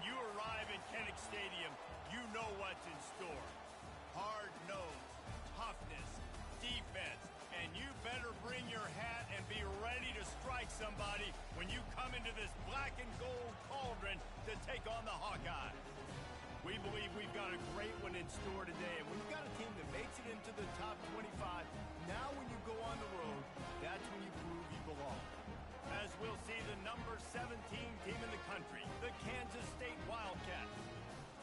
When you arrive at Kinnick Stadium, you know what's in store. Hard nose, toughness, defense, and you better bring your hat and be ready to strike somebody when you come into this black and gold cauldron to take on the Hawkeyes. We believe we've got a great one in store today, and when you've got a team that makes it into the top 25, now when you go on the road, that's when you prove you belong. As we'll see the number 17 team in the country, the Kansas State Wildcats,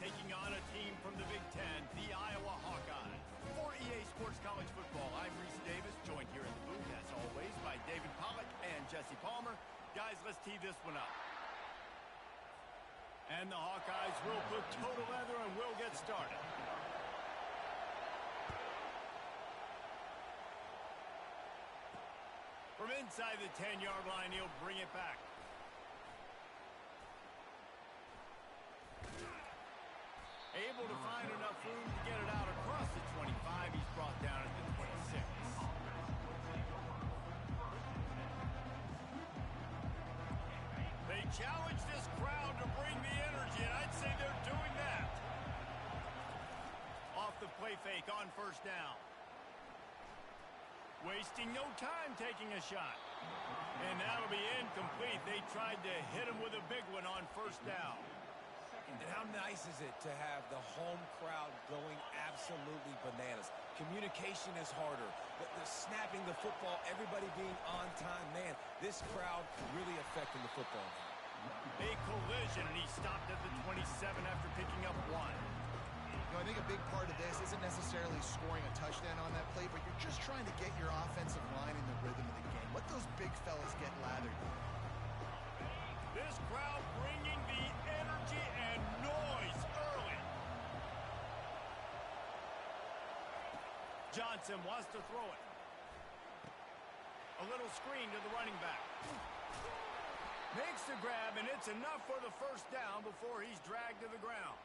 taking on a team from the Big Ten, the Iowa Hawkeyes. For EA Sports College Football, I'm Reese Davis, joined here in the booth, as always, by David Pollack and Jesse Palmer. Guys, let's tee this one up. And the Hawkeyes will put total leather and we'll get started. From inside the 10-yard line, he'll bring it back. Able to find enough room to get it out across the 25. He's brought down at the 26. They challenge this crowd to bring the energy, and I'd say they're doing that. Off the play fake on first down. Wasting no time taking a shot. And that'll be incomplete. They tried to hit him with a big one on first down. And how nice is it to have the home crowd going absolutely bananas? Communication is harder. The snapping the football, everybody being on time. Man, this crowd really affecting the football. A collision, and he stopped at the 27 after picking up one. You know, I think a big part of this isn't necessarily scoring a touchdown on that play, but you're just trying to get your offensive line in the rhythm of the game. Let those big fellas get lathered. This crowd bringing the energy and noise early. Johnson wants to throw it. A little screen to the running back. Makes the grab, and it's enough for the first down before he's dragged to the ground.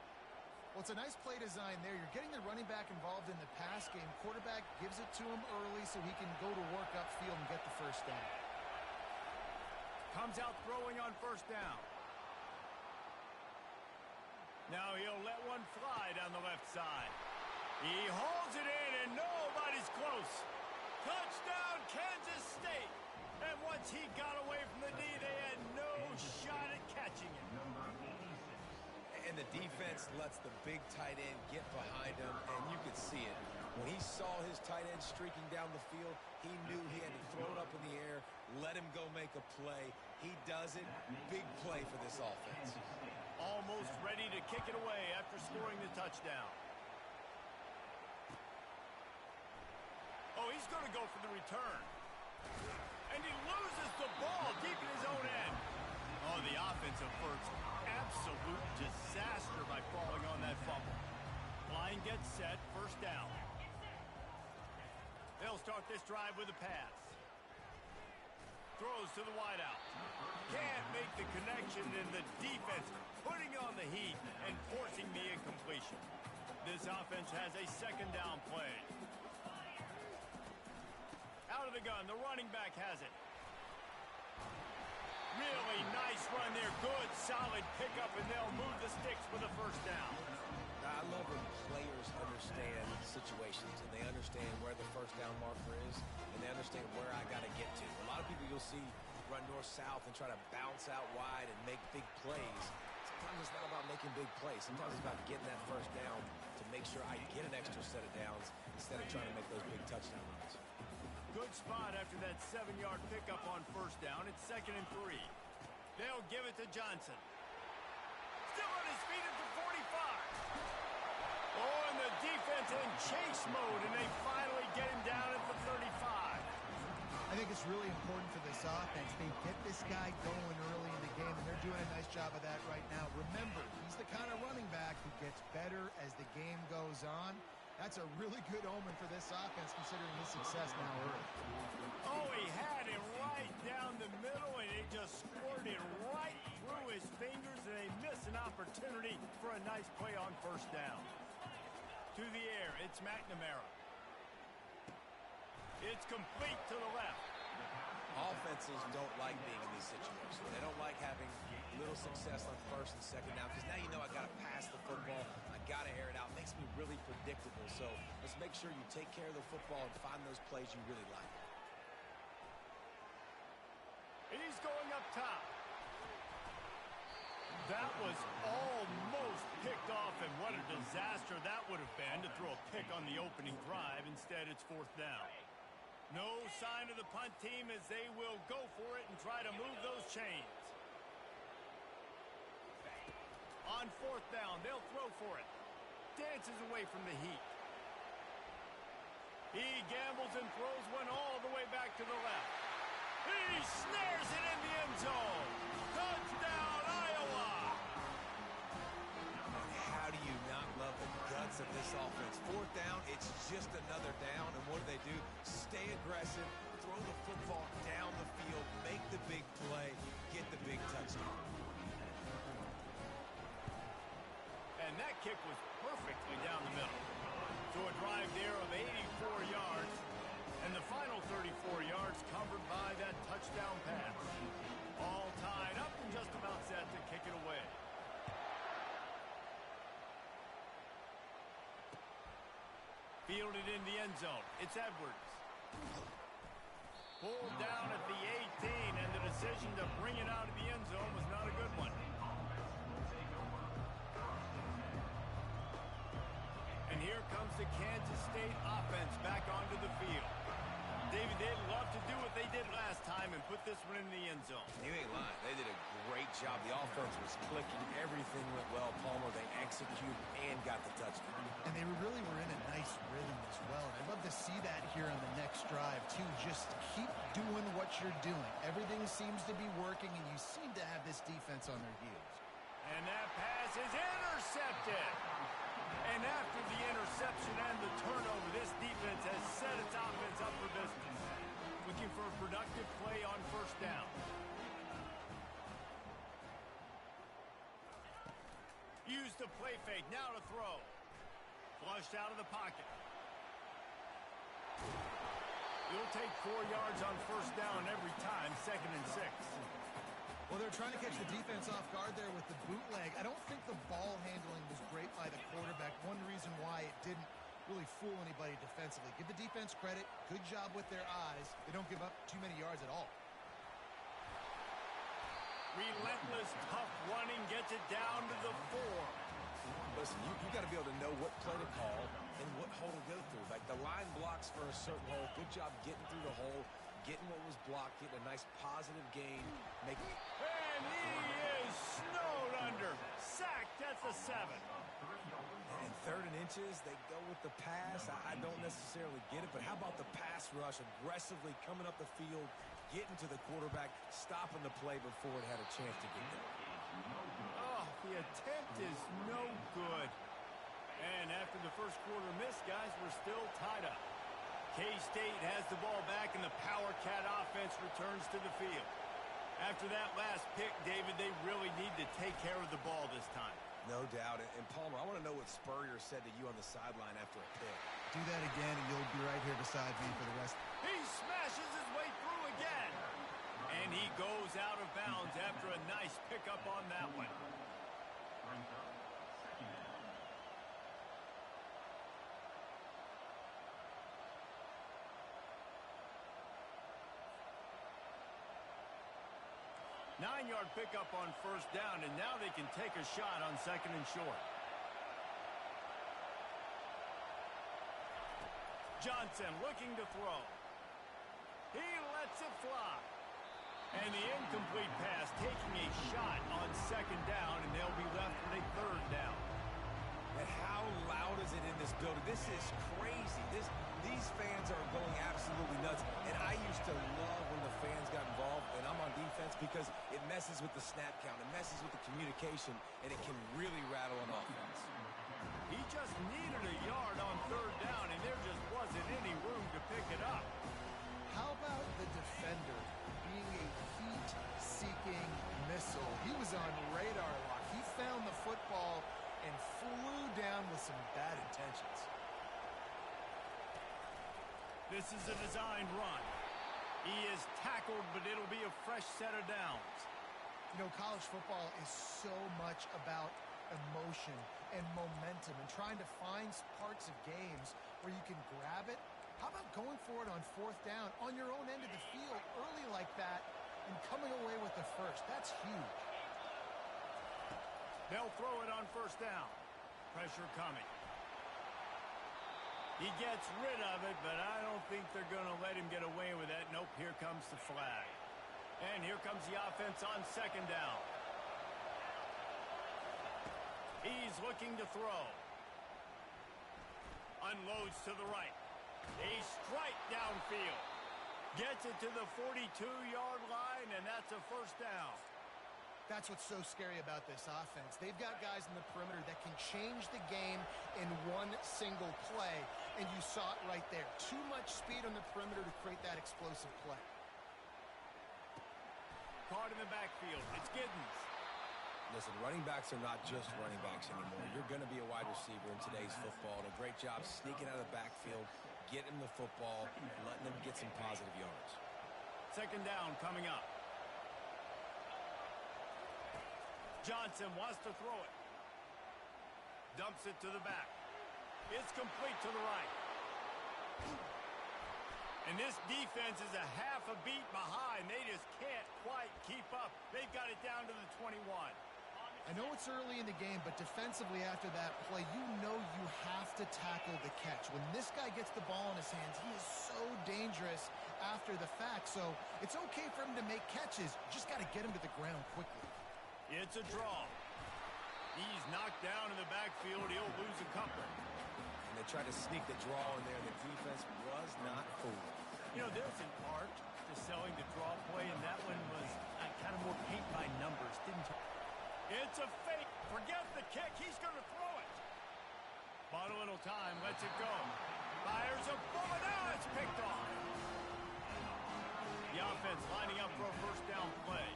Well, it's a nice play design there. You're getting the running back involved in the pass game. Quarterback gives it to him early so he can go to work upfield and get the first down. Comes out throwing on first down. Now he'll let one fly down the left side. He hauls it in, and nobody's close. Touchdown, Kansas State. And once he got away from the D, they had no shot at catching him. And the defense lets the big tight end get behind him, and you could see it. When he saw his tight end streaking down the field, he knew he had to throw it up in the air, let him go make a play. He does it. Big play for this offense. Almost ready to kick it away after scoring the touchdown. Oh, he's going to go for the return. And he loses the ball deep in his own end. Oh, the offensive first. Absolute disaster by falling on that fumble. Line gets set, first down. They'll start this drive with a pass. Throws to the wideout. Can't make the connection, and the defense putting on the heat and forcing the incompletion. This offense has a second down play. Out of the gun, the running back has it. Really nice run there. Good, solid pickup, and they'll move the sticks for the first down. I love when players understand situations, and they understand where the first down marker is, and they understand where I got to get to. A lot of people you'll see run north-south and try to bounce out wide and make big plays. Sometimes it's not about making big plays. Sometimes it's about getting that first down to make sure I get an extra set of downs instead of trying to make those big touchdown runs. Good spot after that 7-yard pickup on first down. It's 2nd and 3. They'll give it to Johnson. Still on his feet at the 45. Oh, and the defense in chase mode, and they finally get him down at the 35. I think it's really important for this offense. They get this guy going early in the game, and they're doing a nice job of that right now. Remember, he's the kind of running back who gets better as the game goes on. That's a really good omen for this offense, considering his success now early. Oh, he had him right down the middle, and it just squirted right through his fingers, and they miss an opportunity for a nice play on first down. To the air, it's McNamara. It's complete to the left. Offenses don't like being in these situations. They don't like having little success on first and second down, because now you know I got to pass the football. I got to air it out. Makes me really predictable. So let's make sure you take care of the football and find those plays you really like. He's going up top. That was almost picked off, and what a disaster that would have been to throw a pick on the opening drive. Instead, it's fourth down. No sign of the punt team as they will go for it and try to move those chains. On fourth down, they'll throw for it. Dances away from the heat. He gambles and throws one all the way back to the left. He snares it in the end zone. Touchdown, Iowa! How do you not love the guts of this offense? Fourth down, it's just another down, and what do? Stay aggressive, throw the football down the field, make the big play, get the big touchdown. And that kick was perfectly down the middle. So a drive there of 84 yards, and the final 34 yards covered by that touchdown pass. All tied up and just about set to kick it away. Fielded in the end zone. It's Edwards. Pulled down at the 18, and the decision to bring it out of the end zone was not a good one. And here comes the Kansas State offense back onto the field. David, they'd love to do what they did last time and put this one in the end zone. You ain't lying. They did a great job. The offense was clicking. Everything went well. Palmer, they executed and got the touchdown. And they really were in a nice rhythm as well. I'd love to see that here on the next drive, too. Just keep doing what you're doing. Everything seems to be working, and you seem to have this defense on their heels. And that pass is intercepted. And after the interception and the turnover, this defense has set its offense up for business. Looking for a productive play on first down. Use the play fake, now to throw. Flushed out of the pocket. It'll take 4 yards on first down every time, 2nd and 6. Well, they're trying to catch the defense off guard there with the bootleg. I don't think the ball handling was great by the quarterback. One reason why it didn't really fool anybody defensively. Give the defense credit. Good job with their eyes. They don't give up too many yards at all. Relentless, tough running gets it down to the 4. Listen, you got to be able to know what play to call and what hole to go through. Like the line blocks for a certain hole. Good job getting through the hole, getting what was blocked, getting a nice positive gain. And he is snowed under. Sacked, that's a 7. And 3rd and inches, they go with the pass. I don't necessarily get it, but how about the pass rush, aggressively coming up the field, getting to the quarterback, stopping the play before it had a chance to get there. Oh, the attempt is no good. And after the first quarter miss, guys, we're still tied up. K-State has the ball back, and the Power Cat offense returns to the field. After that last pick, David, they really need to take care of the ball this time. No doubt. And Palmer, I want to know what Spurrier said to you on the sideline after a pick. Do that again, and you'll be right here beside me for the rest. He smashes his way through again. And he goes out of bounds after a nice pickup on that one. Nine-yard pickup on first down, and now they can take a shot on 2nd and short. Johnson looking to throw. He lets it fly. And the incomplete pass taking a shot on 2nd down, and they'll be left with a 3rd down. And how loud is it in this building? This is crazy. These fans are going absolutely nuts. And I used to love when the fans got involved, and I'm on defense because it messes with the snap count. It messes with the communication, and it can really rattle an offense. He just needed a yard on 3rd down, and there just wasn't any room to pick it up. How about the defender being a heat-seeking missile? He was on radar lock. He found the football and flew down with some bad intentions. This is a designed run. He is tackled, but it'll be a fresh set of downs. You know, college football is so much about emotion and momentum and trying to find parts of games where you can grab it. How about going for it on fourth down on your own end of the field early like that and coming away with the first? That's huge. They'll throw it on first down. Pressure coming. He gets rid of it, but I don't think they're going to let him get away with that. Nope, here comes the flag. And here comes the offense on second down. He's looking to throw. Unloads to the right. A strike downfield. Gets it to the 42-yard line, and that's a first down. That's what's so scary about this offense. They've got guys in the perimeter that can change the game in one single play, and you saw it right there. Too much speed on the perimeter to create that explosive play. Caught in the backfield. It's Giddens. Listen, running backs are not just running backs anymore. You're going to be a wide receiver in today's football. And a great job sneaking out of the backfield, getting him the football, and letting him get some positive yards. Second down coming up. Johnson wants to throw it. Dumps it to the back. It's complete to the right. And this defense is a half a beat behind. They just can't quite keep up. They've got it down to the 21. I know it's early in the game, but defensively after that play, you know you have to tackle the catch. When this guy gets the ball in his hands, he is so dangerous after the fact. So it's okay for him to make catches. You just got to get him to the ground quickly. It's a draw. He's knocked down in the backfield. He'll lose a couple. And they tried to sneak the draw in there. The defense was not fooled. You know, there's an art to selling the draw play, and that one was kind of more paint by numbers, didn't it? It's a fake. Forget the kick. He's going to throw it. Bought a little time. Lets it go. Fires a bullet. Now it's picked off. The offense lining up for a first down play.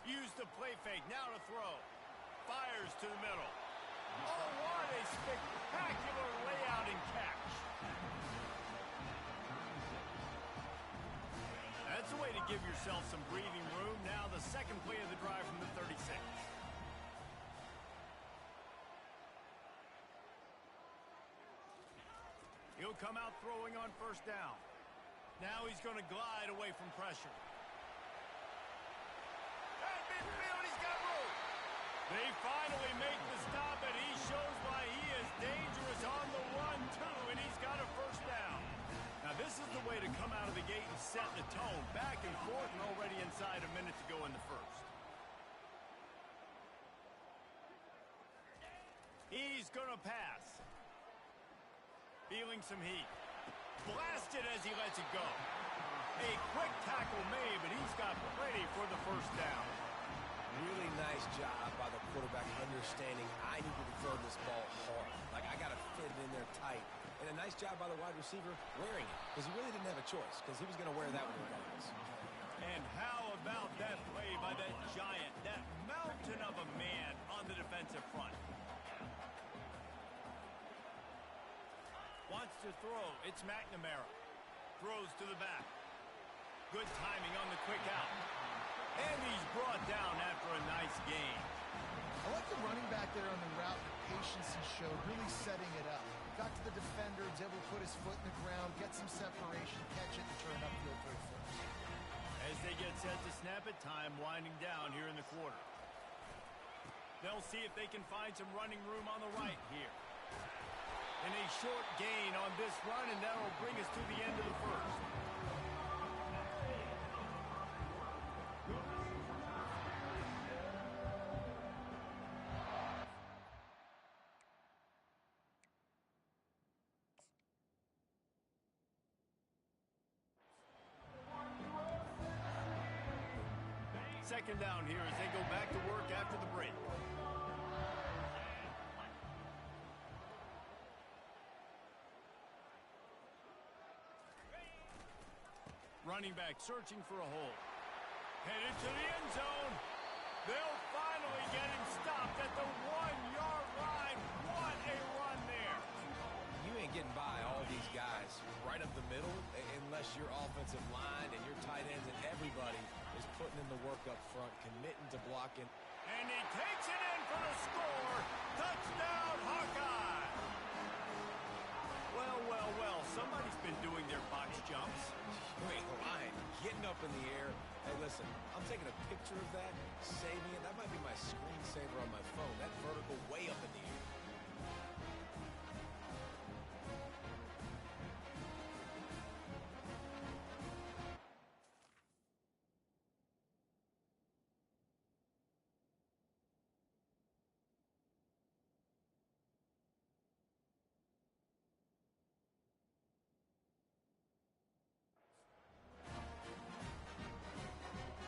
Use the play fake. Now to throw. Fires to the middle. Oh, what a spectacular layout and catch. That's a way to give yourself some breathing room. Now the second play of the drive from the 36. He'll come out throwing on first down. Now he's going to glide away from pressure. At midfield, he's got room. They finally make the stop, and he shows why he is dangerous on the run, too, and he's got a first down. Now, this is the way to come out of the gate and set the tone. Back and forth and already inside a minute to go in the first. He's going to pass. Feeling some heat. Blasted as he lets it go. A quick tackle made, but he's got plenty for the first down. Really nice job by the quarterback understanding I need to throw this ball hard. Like, I got to fit it in there tight. And a nice job by the wide receiver wearing it, because he really didn't have a choice, because he was going to wear that one regardless. And how about that play by that giant, that mountain of a man on the defensive front? Wants to throw. It's McNamara. Throws to the back. Good timing on the quick out. And he's brought down after a nice gain. I like the running back there on the route, the patience he showed, really setting it up. Got to the defender, was able to put his foot in the ground, get some separation, catch it, and turn upfield for a first. As they get set to snap it, time winding down here in the quarter. They'll see if they can find some running room on the right here. And a short gain on this run, and that'll bring us to the end of the first. Second down here as they go back to work after the break. Running back searching for a hole. Headed to the end zone. They'll finally get him stopped at the 1-yard line. What a run there. You ain't getting by all these guys right up the middle, the work up front, committing to blocking. And he takes it in for the score. Touchdown, Hawkeye. Well, well, well. Somebody's been doing their box jumps. You ain't lying. Getting up in the air. Hey, listen, I'm taking a picture of that, saving it. That might be my screensaver on my phone. That vertical way up in the air.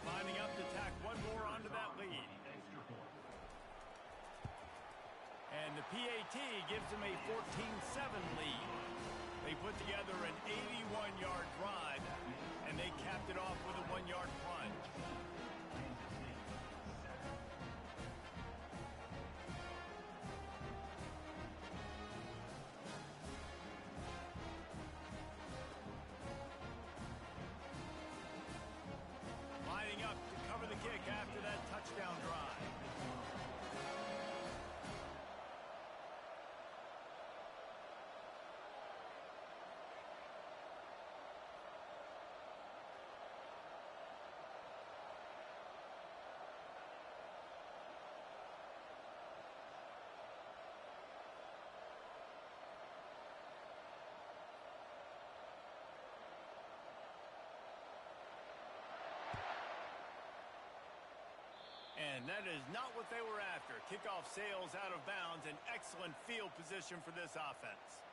Lining up to tack one more onto that lead. And the PAT gives them a 14-7 lead. They put together an 81-yard drive, and they capped it off with a 1-yard plunge. Lining up to cover the kick after that touchdown drive. And that is not what they were after. Kickoff sails out of bounds, an excellent field position for this offense.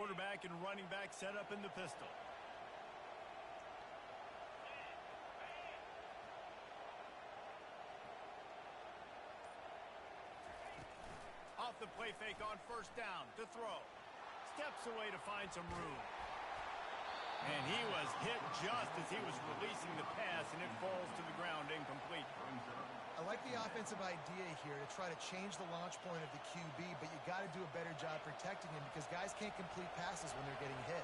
quarterback and running back set up in the pistol. Off the play fake on first down to throw. Steps away to find some room. And he was hit just as he was releasing the pass, and it falls to the ground incomplete. I like the offensive idea here to try to change the launch point of the QB, but you got to do a better job protecting him because guys can't complete passes when they're getting hit.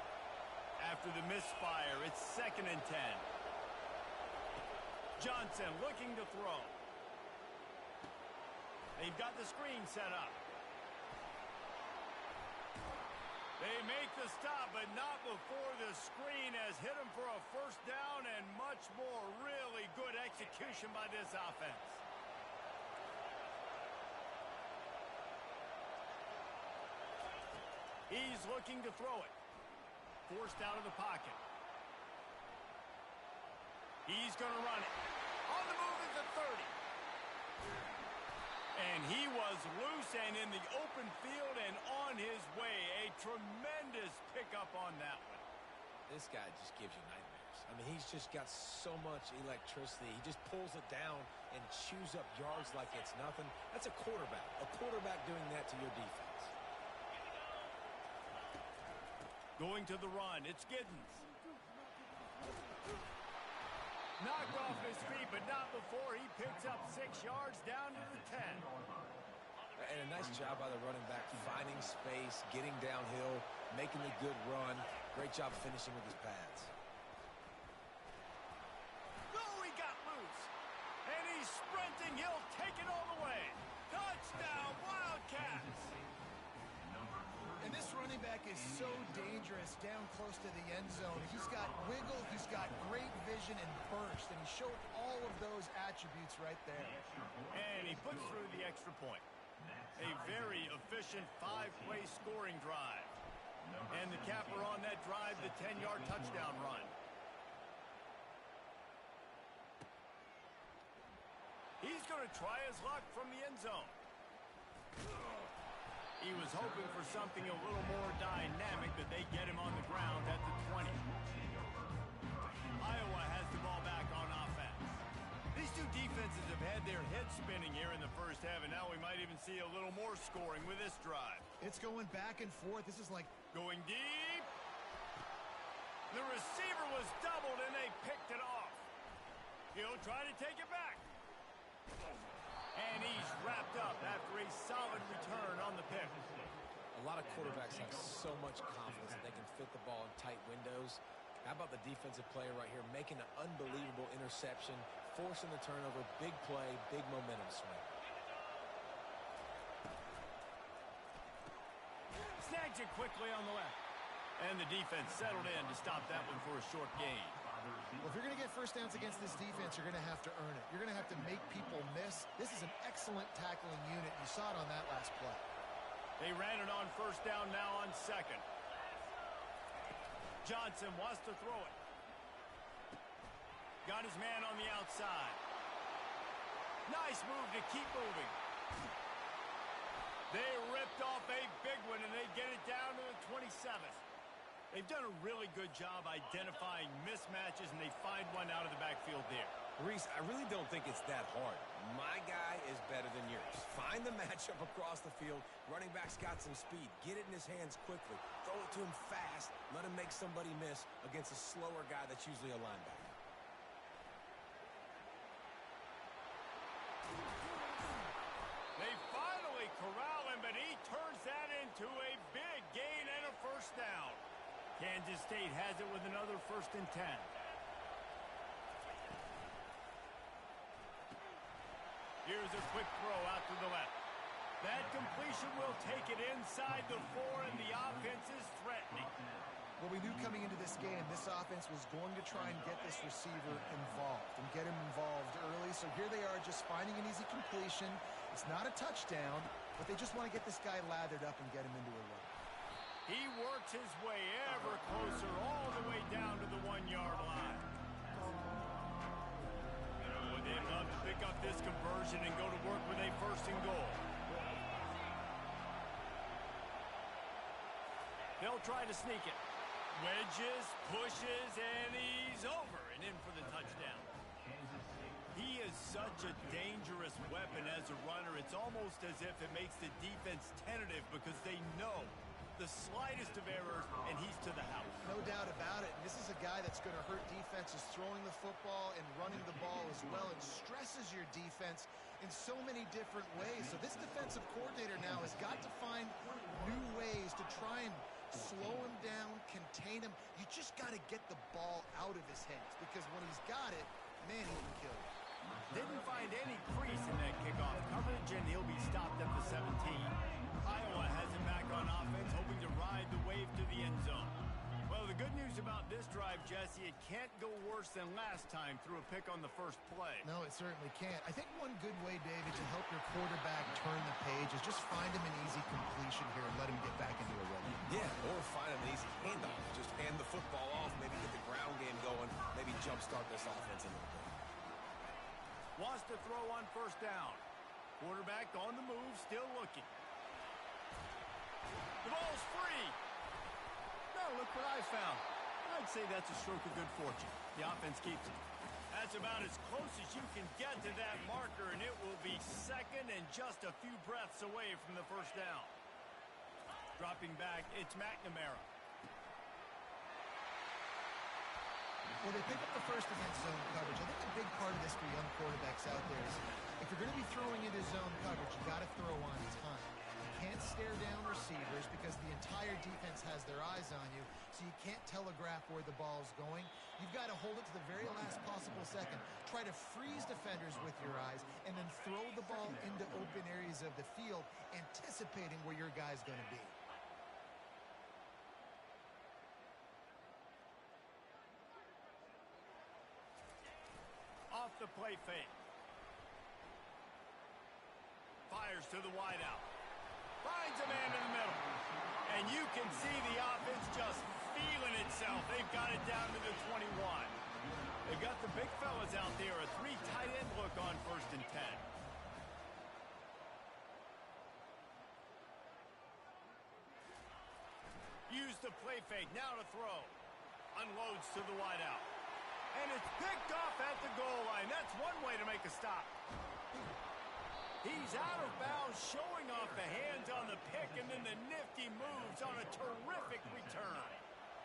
After the misfire, it's 2nd and 10. Johnson looking to throw. They've got the screen set up. They make the stop, but not before the screen has hit him for a first down and much more. Really good execution by this offense. He's looking to throw it. Forced out of the pocket. He's going to run it. On the move is the 30. And he was loose and in the open field and on his way. A tremendous pickup on that one. This guy just gives you nightmares. I mean, he's just got so much electricity. He just pulls it down and chews up yards like it's nothing. That's a quarterback. A quarterback doing that to your defense. Going to the run, it's Giddens. Knocked off his feet, but not before he picks up 6 yards down to the 10. And a nice job by the running back, finding space, getting downhill, making the good run. Great job finishing with his pads. Oh, he got loose. And he's sprinting. He'll take it all the way. Touchdown, Wildcats. And this running back is so dangerous down close to the end zone. He's got wiggle, he's got great vision and burst, and he showed all of those attributes right there. And he puts through the extra point. A very efficient 5-play scoring drive. And the capper on that drive, the 10-yard touchdown run. He's going to try his luck from the end zone. He was hoping for something a little more dynamic, but they get him on the ground at the 20. Iowa has the ball back on offense. These two defenses have had their heads spinning here in the first half, and now we might even see a little more scoring with this drive. It's going back and forth. This is like going deep. The receiver was doubled, and they picked it off. He'll try to take it back. And he's wrapped up after a solid return on the pick. A lot of quarterbacks have so much confidence that they can fit the ball in tight windows. How about the defensive player right here making an unbelievable interception, forcing the turnover, big play, big momentum swing. Snags it quickly on the left. And the defense settled in to stop that one for a short gain. Well, if you're going to get first downs against this defense, you're going to have to earn it. You're going to have to make people miss. This is an excellent tackling unit. You saw it on that last play. They ran it on first down, now on 2nd. Johnson wants to throw it. Got his man on the outside. Nice move to keep moving. They ripped off a big one, and they get it down to the 27th. They've done a really good job identifying mismatches, and they find one out of the backfield there. Reese, I really don't think it's that hard. My guy is better than yours. Find the matchup across the field. Running back's got some speed. Get it in his hands quickly. Throw it to him fast. Let him make somebody miss against a slower guy that's usually a linebacker. They finally corral him, but he turns that into a big gain and a first down. Kansas State has it with another 1st and 10. Here's a quick throw out to the left. That completion will take it inside the 4, and the offense is threatening. Well, we knew coming into this game, this offense was going to try and get this receiver involved and get him involved early. So here they are just finding an easy completion. It's not a touchdown, but they just want to get this guy lathered up and get him into a run. He works his way ever closer all the way down to the 1-yard line. Would they love to pick up this conversion and go to work with a 1st and goal? They'll They'll try to sneak it. Wedges, pushes, and he's over and in for the touchdown. He is such a dangerous weapon as a runner. It's almost as if it makes the defense tentative because they know the slightest of errors, and he's to the house. No doubt about it. And this is a guy that's going to hurt defenses throwing the football and running the ball as well, and stresses your defense in so many different ways. So this defensive coordinator now has got to find new ways to try and slow him down, contain him. You just got to get the ball out of his hands, because when he's got it, man, he can kill you. Didn't find any crease in that kickoff coverage, and he'll be stopped at the 17. Iowa has him back on offense, hoping to ride the wave to the end zone. Well, the good news about this drive, Jesse, it can't go worse than last time through a pick on the first play. No, it certainly can't. I think one good way, David, to help your quarterback turn the page is just find him an easy completion here and let him get back into a rhythm. Yeah, or find him an easy handoff. Just hand the football off, maybe get the ground game going, maybe jumpstart this offense a little bit. Wants to throw on first down. Quarterback on the move, still looking. The ball's free. Now look what I found. I'd say that's a stroke of good fortune. The offense keeps it. That's about as close as you can get to that marker, and it will be second and just a few breaths away from the first down. Dropping back, it's McNamara. Well, they pick up the first against zone coverage. I think a big part of this for young quarterbacks out there is if you're going to be throwing into zone coverage, you got to throw on time. You can't stare down receivers because the entire defense has their eyes on you, so you can't telegraph where the ball's going. You've got to hold it to the very last possible second. Try to freeze defenders with your eyes, and then throw the ball into open areas of the field, anticipating where your guy's going to be. Off the play fake. Fires to the wideout. Finds a man in the middle. And you can see the offense just feeling itself. They've got it down to the 21. They've got the big fellas out there. A 3 tight end look on 1st and 10. Use the play fake. Now to throw. Unloads to the wideout. And it's picked off at the goal line. That's one way to make a stop. He's out of bounds, showing off the hands on the pick, and then the nifty moves on a terrific return.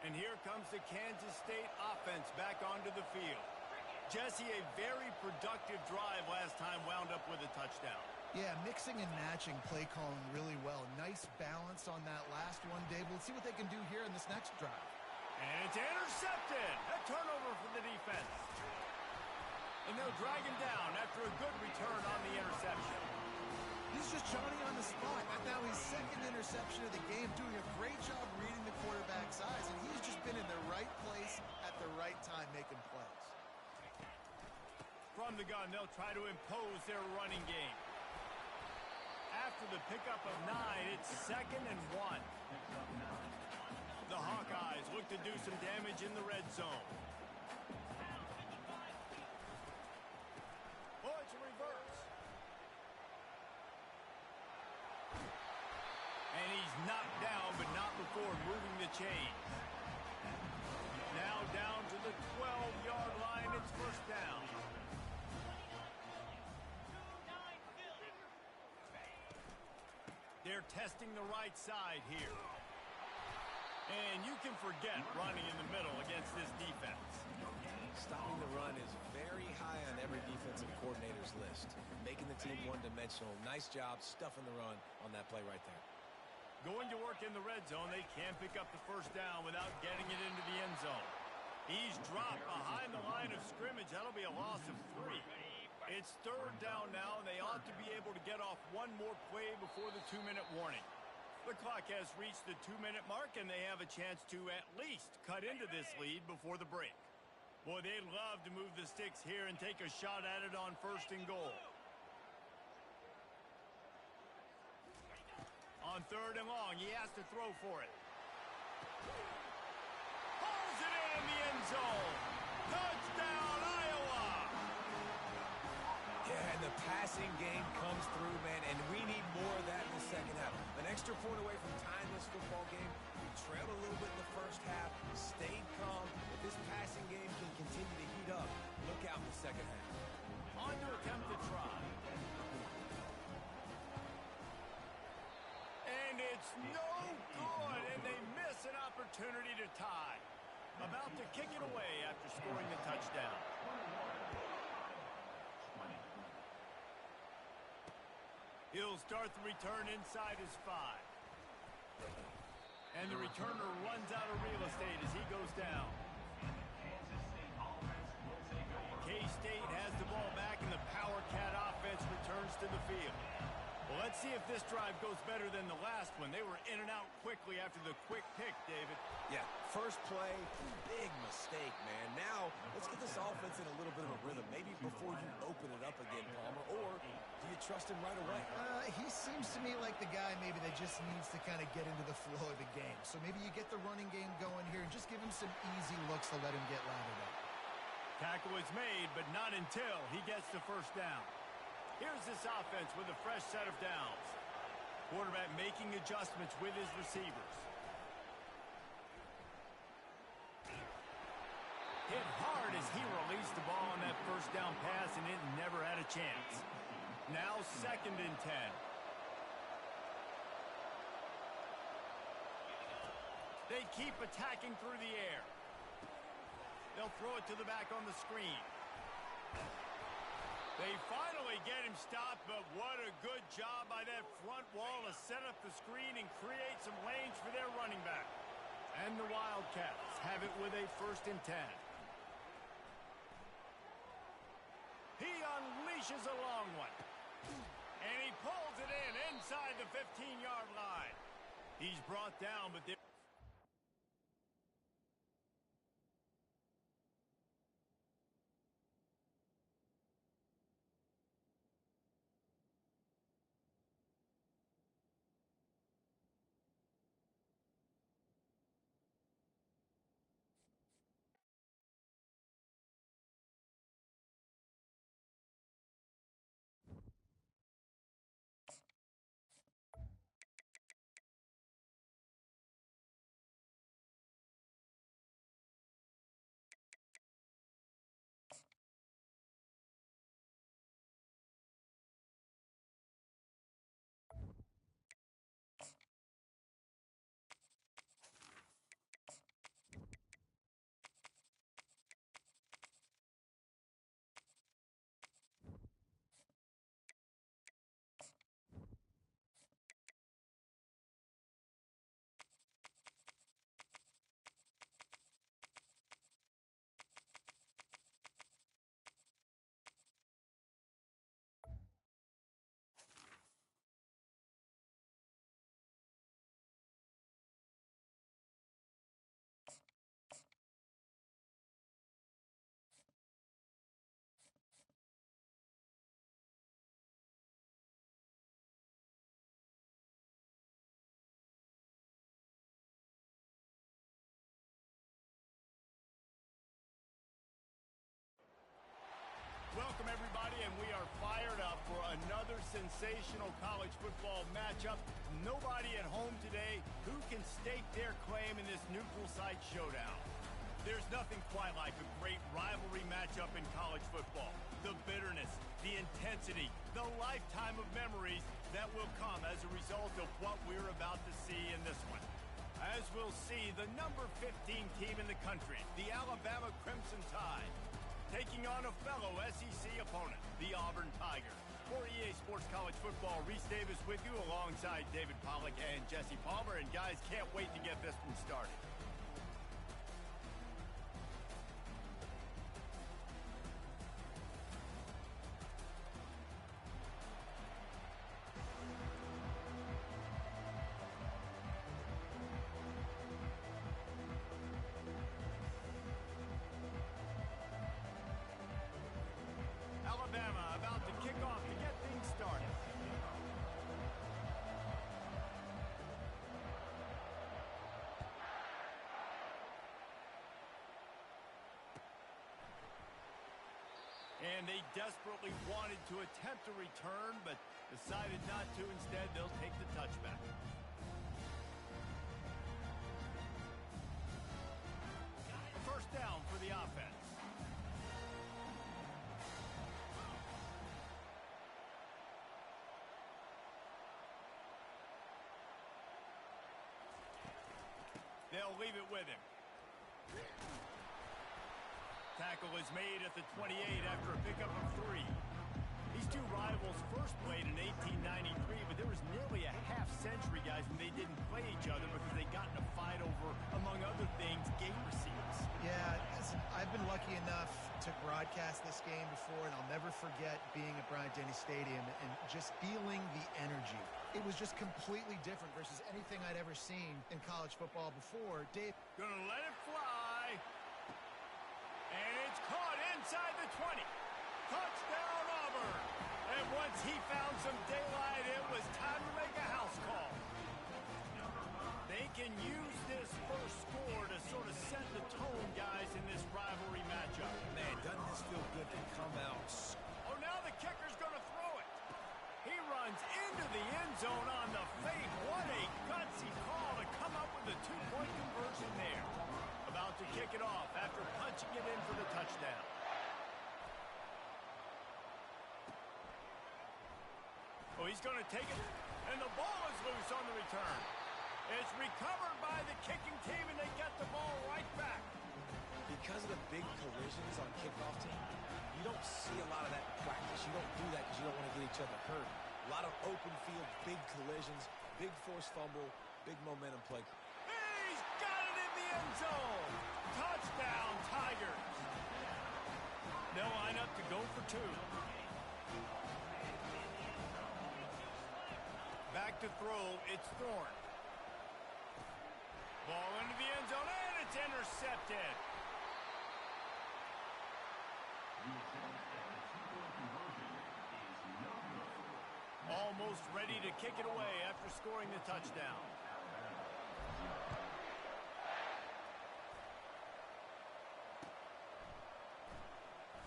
And here comes the Kansas State offense back onto the field. Jesse, a very productive drive last time, wound up with a touchdown. Yeah, mixing and matching play calling really well. Nice balance on that last one, Dave. We'll see what they can do here in this next drive. And it's intercepted. A turnover for the defense. And they'll drag him down after a good return on the interception. He's just Johnny on the spot. And now his second interception of the game, doing a great job reading the quarterback's eyes, and he's just been in the right place at the right time making plays. From the gun, they'll try to impose their running game. After the pickup of 9, it's 2nd and 1. The Hawkeyes look to do some damage in the red zone. Oh, it's a reverse. And he's knocked down, but not before moving the chains. Now down to the 12-yard line. It's first down. They're testing the right side here. And you can forget running in the middle against this defense. Stopping the run is very high on every defensive coordinator's list. Making the team one-dimensional. Nice job stuffing the run on that play right there. Going to work in the red zone, they can pick up the first down without getting it into the end zone. He's dropped behind the line of scrimmage. That'll be a loss of 3. It's 3rd down now, and they ought to be able to get off one more play before the 2-minute warning. The clock has reached the 2-minute mark, and they have a chance to at least cut into this lead before the break. Boy, they'd love to move the sticks here and take a shot at it on 1st and goal. On 3rd and long, he has to throw for it. Pulls it in the end zone. Touchdown, Iowa! Yeah, and the passing game comes through, man, and we need more of that in the second half. An extra point away from tying this football game. We trailed a little bit in the first half, stayed calm. If this passing game can continue to heat up, look out in the second half. On to attempt to try. And it's no good, and they miss an opportunity to tie. About to kick it away after scoring the touchdown. He'll start the return inside his 5. And the returner runs out of real estate as he goes down. K-State has the ball back, and the Power Cat offense returns to the field. Well, let's see if this drive goes better than the last one. They were in and out quickly after the quick pick, David. Yeah, first play, big mistake, man. Now, let's get this offense in a little bit of a rhythm. Maybe before you open it up again, Palmer, or do you trust him right away? He seems to me like the guy maybe that just needs to kind of get into the flow of the game. So maybe you get the running game going here and just give him some easy looks to let him get lathered up. Tackle is made, but not until he gets the first down. Here's this offense with a fresh set of downs. Quarterback making adjustments with his receivers. Hit hard as he released the ball on that first down pass, and it never had a chance. Now 2nd and 10. They keep attacking through the air. They'll throw it to the back on the screen. They finally get him stopped, but what a good job by that front wall to set up the screen and create some lanes for their running back. And the Wildcats have it with a 1st and 10. He unleashes a long one. And he pulls it in inside the 15-yard line. He's brought down, but they're... Welcome, everybody, and we are fired up for another sensational college football matchup. Nobody at home today who can stake their claim in this neutral site showdown. There's nothing quite like a great rivalry matchup in college football. The bitterness, the intensity, the lifetime of memories that will come as a result of what we're about to see in this one. As we'll see, the number 15 team in the country, the Alabama Crimson Tide, taking on a fellow SEC opponent, the Auburn Tigers. For EA Sports College Football, Reese Davis with you alongside David Pollack and Jesse Palmer. And guys, can't wait to get this one started. Alabama about to kick off to get things started. And they desperately wanted to attempt a return, but decided not to. Instead, they'll take the touchback. down for the offense. They'll leave it with him. Tackle is made at the 28 after a pickup of 3. These two rivals first played in 1893, but there was nearly a half-century, guys, when they didn't play each other because they got in a fight over, among other things, gate receipts. Yeah, listen, I've been lucky enough to broadcast this game before, and I'll never forget being at Bryant-Denny Stadium and just feeling the energy. It was just completely different versus anything I'd ever seen in college football before. Dave. Gonna let it fly. And it's caught inside the 20. Touchdown, Auburn. And once he found some daylight, it was time to make a house call. They can use this first score to sort of set the tone, guys, in this rivalry matchup. Man, doesn't this feel good to come out? Oh, now the kicker's going to throw it. He runs into the end zone on the fake. What a gutsy call to come up with a two-point conversion there. About to kick it off after punching it in for the touchdown. Oh, he's going to take it, and the ball is loose on the return. It's recovered by the kicking team, and they get the ball right back. Because of the big collisions on kickoff team, you don't see a lot of that in practice. You don't do that because you don't want to get each other hurt. A lot of open field, big collisions, big forced fumble, big momentum play. He's got it in the end zone. Touchdown, Tigers. They'll line up to go for 2. Back to throw, it's Thorne. Ball into the end zone, and it's intercepted. Almost ready to kick it away after scoring the touchdown.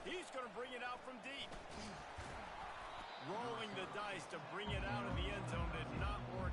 He's going to bring it out from deep. Rolling the dice to bring it out of the end zone did not work.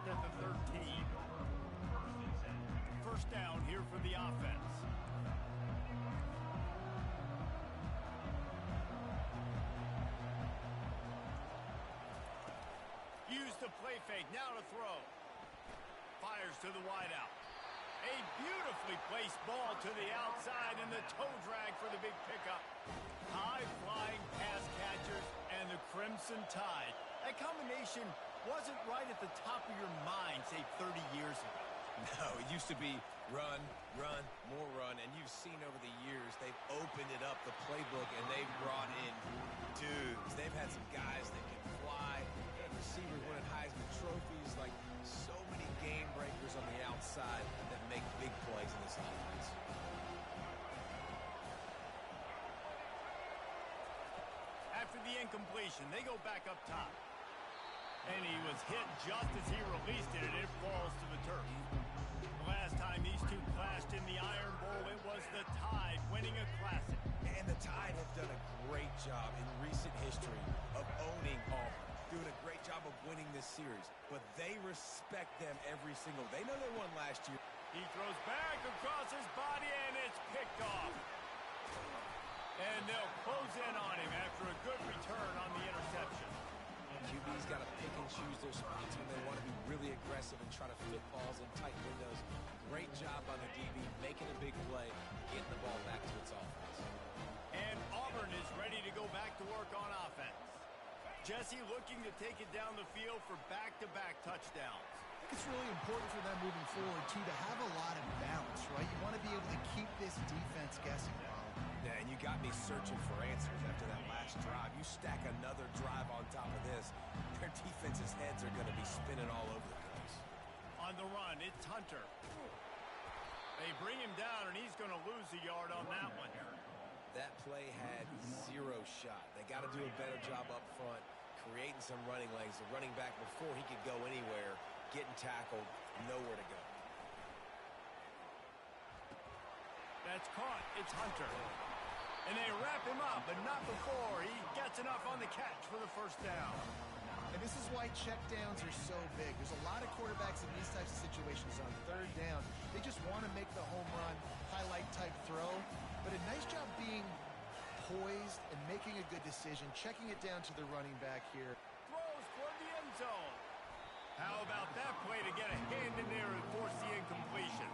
At the 13. First down here for the offense. Use the play fake, now to throw. Fires to the wideout. A beautifully placed ball to the outside and the toe drag for the big pickup. High-flying pass catchers and the Crimson Tide. That combination wasn't right at the top of your mind, say, 30 years ago. No, it used to be run, run, more run, and you've seen over the years they've opened it up, the playbook, and they've brought in dudes. They've had some guys that can fly, and receivers winning Heisman trophies, like so many game breakers on the outside that make big plays in this offense. After the incompletion, they go back up top. And he was hit just as he released it, and it falls to the turf. The last time these two clashed in the Iron Bowl, it was the Tide winning a Classic. And the Tide have done a great job in recent history of owning Auburn, doing a great job of winning this series. But they respect them every single day. They know they won last year. He throws back across his body, and it's picked off. And they'll close in on him after a good return on the interception. QB's got to pick and choose their spots when they want to be really aggressive and try to fit balls in tight windows. Great job by the DB, making a big play, getting the ball back to its offense. And Auburn is ready to go back to work on offense. Jesse looking to take it down the field for back-to-back touchdowns. I think it's really important for them moving forward, too, to have a lot of balance, right? You want to be able to keep this defense guessing, Bob. Yeah, and you got me searching for answers after that last drive. You stack another drive on top of this, their defense's heads are going to be spinning all over the place. On the run, it's Hunter. They bring him down, and he's going to lose a yard on that one. That play had zero shot. They got to do a better job up front, creating some running lanes. The running back, before he could go anywhere, getting tackled, nowhere to go. That's caught. It's Hunter. And they wrap him up, but not before he gets enough on the catch for the first down. And this is why checkdowns are so big. There's a lot of quarterbacks in these types of situations on third down. They just want to make the home run, highlight-type throw. But a nice job being poised and making a good decision, checking it down to the running back here. Throws toward the end zone. How about that play to get a hand in there and force the incompletion?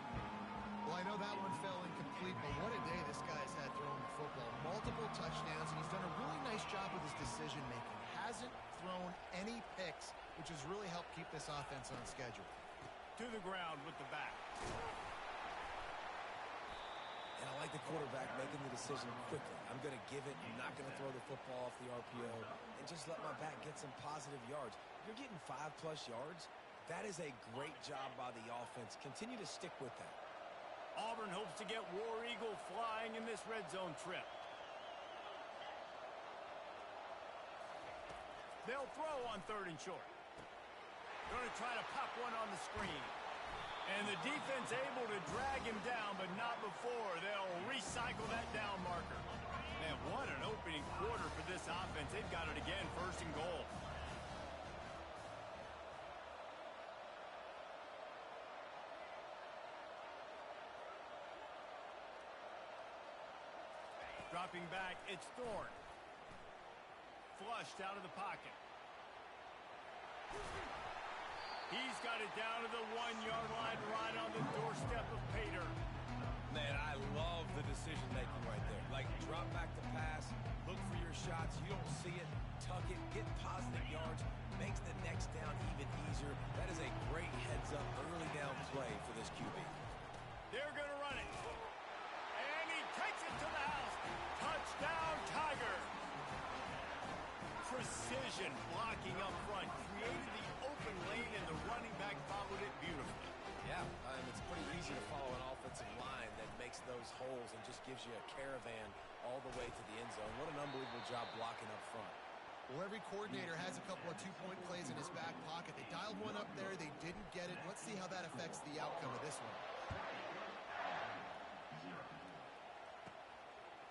Well, I know that one fell incomplete, but what a day this guy's had throwing the football. Multiple touchdowns, and he's done a really nice job with his decision-making. Hasn't thrown any picks, which has really helped keep this offense on schedule. To the ground with the back. And I like the quarterback making the decision quickly. I'm going to give it. I'm not going to throw the football off the RPO and just let my back get some positive yards. You're getting 5+ yards. That is a great job by the offense. Continue to stick with that. Auburn hopes to get War Eagle flying in this red zone trip. They'll throw on 3rd and short. Going to try to pop one on the screen. And the defense able to drag him down, but not before. They'll recycle that down marker. Man, what an opening quarter for this offense. They've got it again, 1st and goal. Dropping back, it's Thorne. Flushed out of the pocket. He's got it down to the 1-yard line, right on the doorstep of Pater. Man, I love the decision-making right there. Like, drop back the pass, look for your shots. You don't see it, tuck it, get positive yards, makes the next down even easier. That is a great heads-up early down play for this QB. They're going to run it. And he takes it to the house. Touchdown, Tiger. Precision blocking up front. Created the open lane, and the running back followed it beautifully. Yeah, it's pretty easy to follow an offensive line that makes those holes and just gives you a caravan all the way to the end zone. What an unbelievable job blocking up front. Well, every coordinator has a couple of 2-point plays in his back pocket. They dialed one up there. They didn't get it. Let's see how that affects the outcome of this one.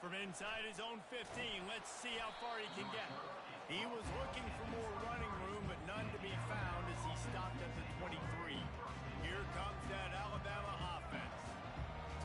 From inside his own 15, let's see how far he can get. He was looking for more running room, but none to be found as he stopped at the 23. Here comes that Alabama offense.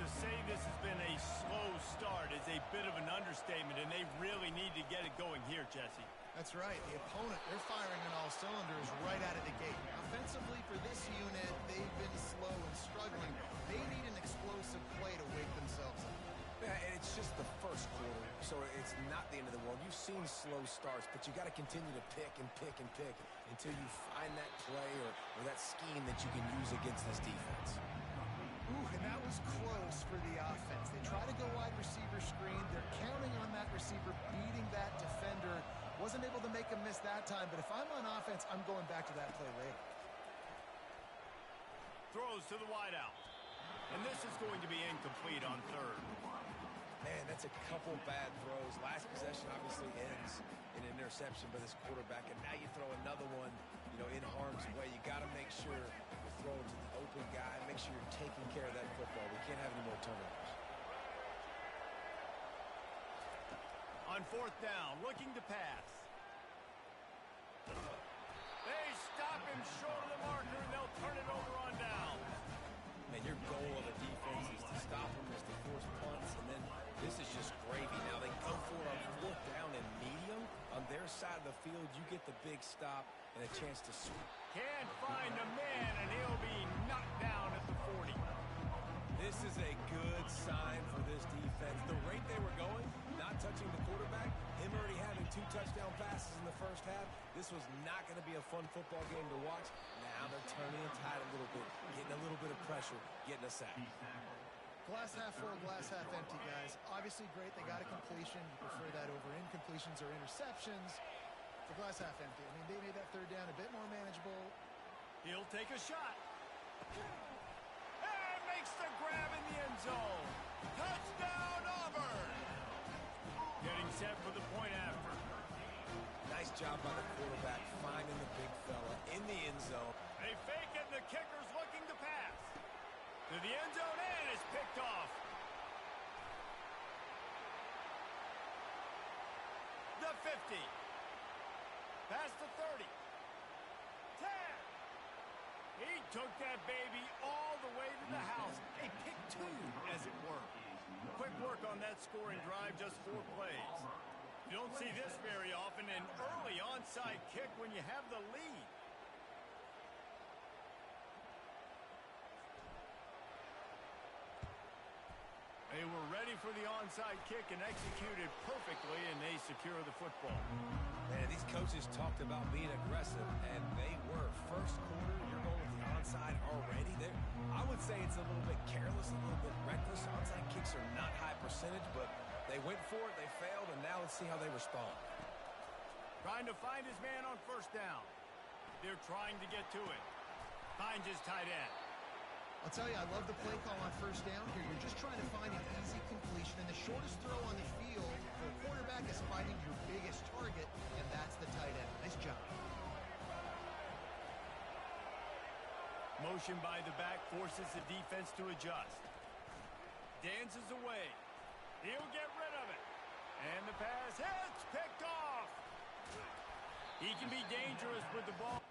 To say this has been a slow start is a bit of an understatement, and they really need to get it going here, Jesse. That's right. The opponent, they're firing on all cylinders right out of the gate. Offensively, for this unit, they've been slow and struggling. They need an explosive play to wake themselves up. Yeah, and it's just the first quarter, so it's not the end of the world. You've seen slow starts, but you got to continue to pick and pick and pick until you find that play or that that scheme that you can use against this defense. Ooh, and that was close for the offense. They try to go wide receiver screen. They're counting on that receiver beating that defender. Wasn't able to make him miss that time, but if I'm on offense, I'm going back to that play later. Throws to the wideout. And this is going to be incomplete on third. Man, that's a couple bad throws. Last possession obviously ends in an interception by this quarterback, and now you throw another one, in harm's way. You got to make sure you're throwing to the open guy. Make sure you're taking care of that football. We can't have any more turnovers. On fourth down, looking to pass. They stop him short of the marker, and they'll turn it over on down. Man, your goal of a defense is to stop them, is to force punts, and then this is just gravy. Now they go for it on fourth down and medium. On their side of the field, you get the big stop and a chance to sweep. Can't find a man, and he'll be knocked down at the 40. This is a good sign for this defense. The rate they were going, not touching the quarterback, him already having 2 touchdown passes in the first half, this was not going to be a fun football game to watch. Now they're turning the tide a little bit, getting a little bit of pressure, getting a sack. Glass half full, glass half empty, guys. Obviously great, they got a completion. You prefer that over incompletions or interceptions. The glass half empty. I mean, they made that third down a bit more manageable. He'll take a shot. And makes the grab in the end zone. Touchdown, Auburn! Getting set for the point after. Nice job by the quarterback finding the big fella in the end zone. They fake it, and the kicker's looking to pass. To the end zone, and it's picked off. The 50. Past the 30. 10. He took that baby all the way to the house. A pick 2, as it were. Quick work on that scoring drive, just 4 plays. You don't see this very often, an early onside kick when you have the lead. They were ready for the onside kick and executed perfectly, and they secure the football. Man, these coaches talked about being aggressive, and they were. First quarter, you're going with the onside already. I would say it's a little bit careless, a little bit reckless. Onside kicks are not high percentage, but they went for it, they failed, and now let's see how they respond. Trying to find his man on first down. They're trying to get to it. Finds his tight end. I'll tell you, I love the play call on first down here. You're just trying to find an easy completion, and the shortest throw on the field for a quarterback is finding your biggest target, and that's the tight end. Nice job. Motion by the back forces the defense to adjust. Dances away. He'll get rid of it. And the pass hits, picked off. He can be dangerous with the ball.